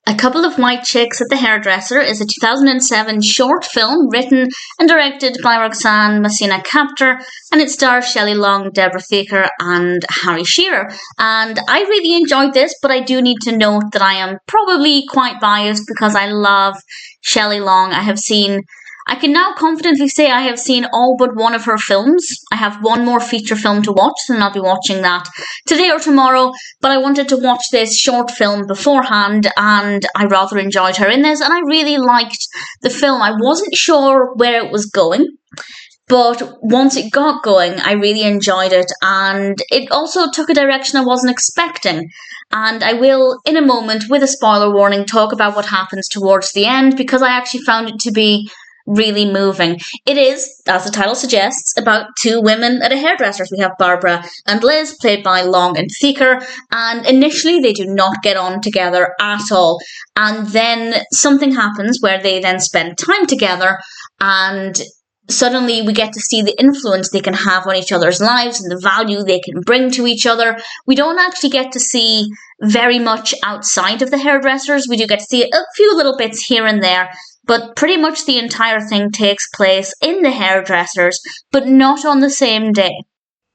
A Couple of White Chicks at the Hairdresser is a 2007 short film written and directed by Roxanne Messina-Captor, and it stars Shelley Long, Deborah Theaker and Harry Shearer. And I really enjoyed this, but I do need to note that I am probably quite biased because I love Shelley Long. I can now confidently say I have seen all but one of her films. I have one more feature film to watch, and I'll be watching that today or tomorrow. But I wanted to watch this short film beforehand, and I rather enjoyed her in this, and I really liked the film. I wasn't sure where it was going, but once it got going, I really enjoyed it, and it also took a direction I wasn't expecting. And I will, in a moment, with a spoiler warning, talk about what happens towards the end, because I actually found it to be really moving. It is, as the title suggests, about two women at a hairdresser's. We have Barbara and Liz, played by Long and Theaker, and initially they do not get on together at all. And then something happens where they then spend time together, and suddenly we get to see the influence they can have on each other's lives and the value they can bring to each other. We don't actually get to see very much outside of the hairdressers. We do get to see a few little bits here and there, but pretty much the entire thing takes place in the hairdressers, but not on the same day.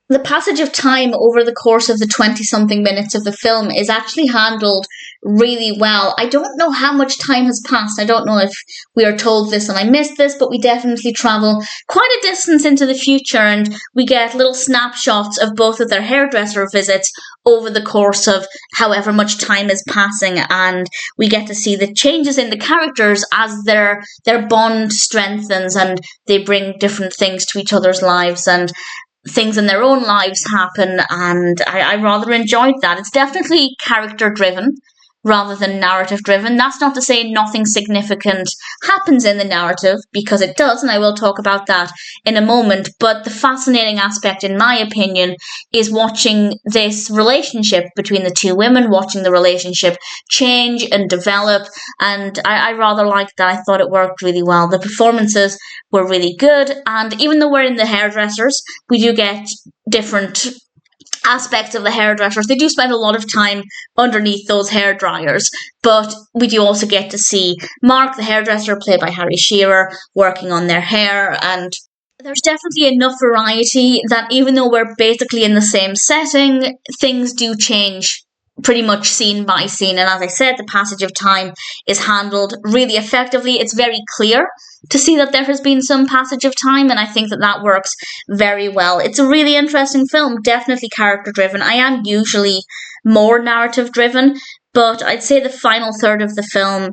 The passage of time over the course of the 20-something minutes of the film is actually handled really well. I don't know how much time has passed. I don't know if we are told this and I missed this, but we definitely travel quite a distance into the future, and we get little snapshots of both of their hairdresser visits over the course of however much time is passing, and we get to see the changes in the characters as their bond strengthens and they bring different things to each other's lives, and things in their own lives happen, and I rather enjoyed that. It's definitely character-driven rather than narrative-driven. That's not to say nothing significant happens in the narrative, because it does, and I will talk about that in a moment, but the fascinating aspect, in my opinion, is watching this relationship between the two women, watching the relationship change and develop, and I rather liked that. I thought it worked really well. The performances were really good, and even though we're in the hairdressers, we do get different aspects of the hairdressers. They do spend a lot of time underneath those hair dryers, but we do also get to see Marc, the hairdresser, played by Harry Shearer, working on their hair, and there's definitely enough variety that even though we're basically in the same setting, things do change pretty much scene by scene. And as I said, the passage of time is handled really effectively. It's very clear to see that there has been some passage of time, and I think that works very well. It's a really interesting film, definitely character-driven. I am usually more narrative-driven, but I'd say the final third of the film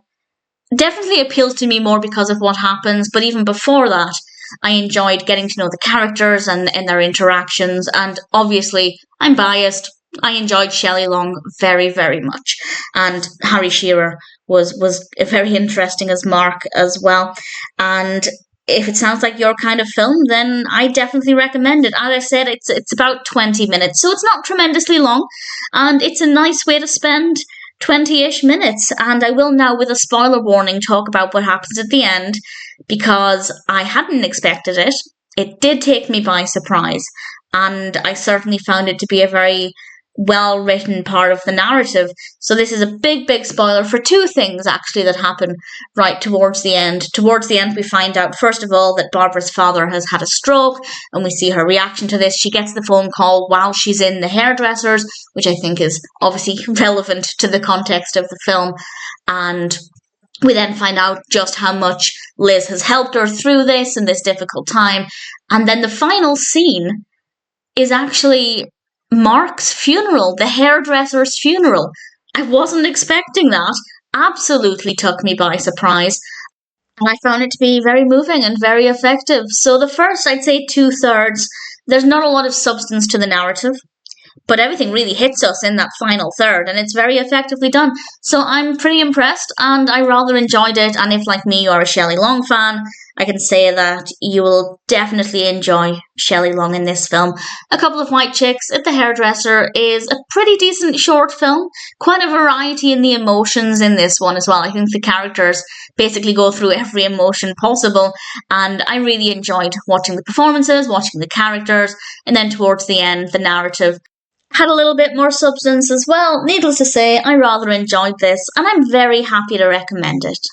definitely appeals to me more because of what happens, but even before that, I enjoyed getting to know the characters and their interactions, and obviously, I'm biased. I enjoyed Shelley Long very, very much, and Harry Shearer was very interesting as Marc as well. And if it sounds like your kind of film, then I definitely recommend it. As I said, it's about 20 minutes, so it's not tremendously long, and it's a nice way to spend 20-ish minutes. And I will now, with a spoiler warning, talk about what happens at the end, because I hadn't expected it. It did take me by surprise, and I certainly found it to be a very well-written part of the narrative. So this is a big spoiler for two things, actually, that happen right towards the end. Towards the end, we find out, first of all, that Barbara's father has had a stroke, and we see her reaction to this. She gets the phone call while she's in the hairdressers, which I think is obviously relevant to the context of the film. And we then find out just how much Liz has helped her through this and this difficult time. And then the final scene is actually Marc's funeral, the hairdresser's funeral. I wasn't expecting that. Absolutely took me by surprise. And I found it to be very moving and very effective. So the first, I'd say 2/3, there's not a lot of substance to the narrative, but everything really hits us in that final third, and it's very effectively done. So I'm pretty impressed, and I rather enjoyed it. And if, like me, you're a Shelley Long fan, I can say that you will definitely enjoy Shelley Long in this film. A Couple of White Chicks at the Hairdresser is a pretty decent short film. Quite a variety in the emotions in this one as well. I think the characters basically go through every emotion possible, and I really enjoyed watching the performances, watching the characters, and then towards the end, the narrative. Had a little bit more substance as well. Needless to say, I rather enjoyed this, and I'm very happy to recommend it.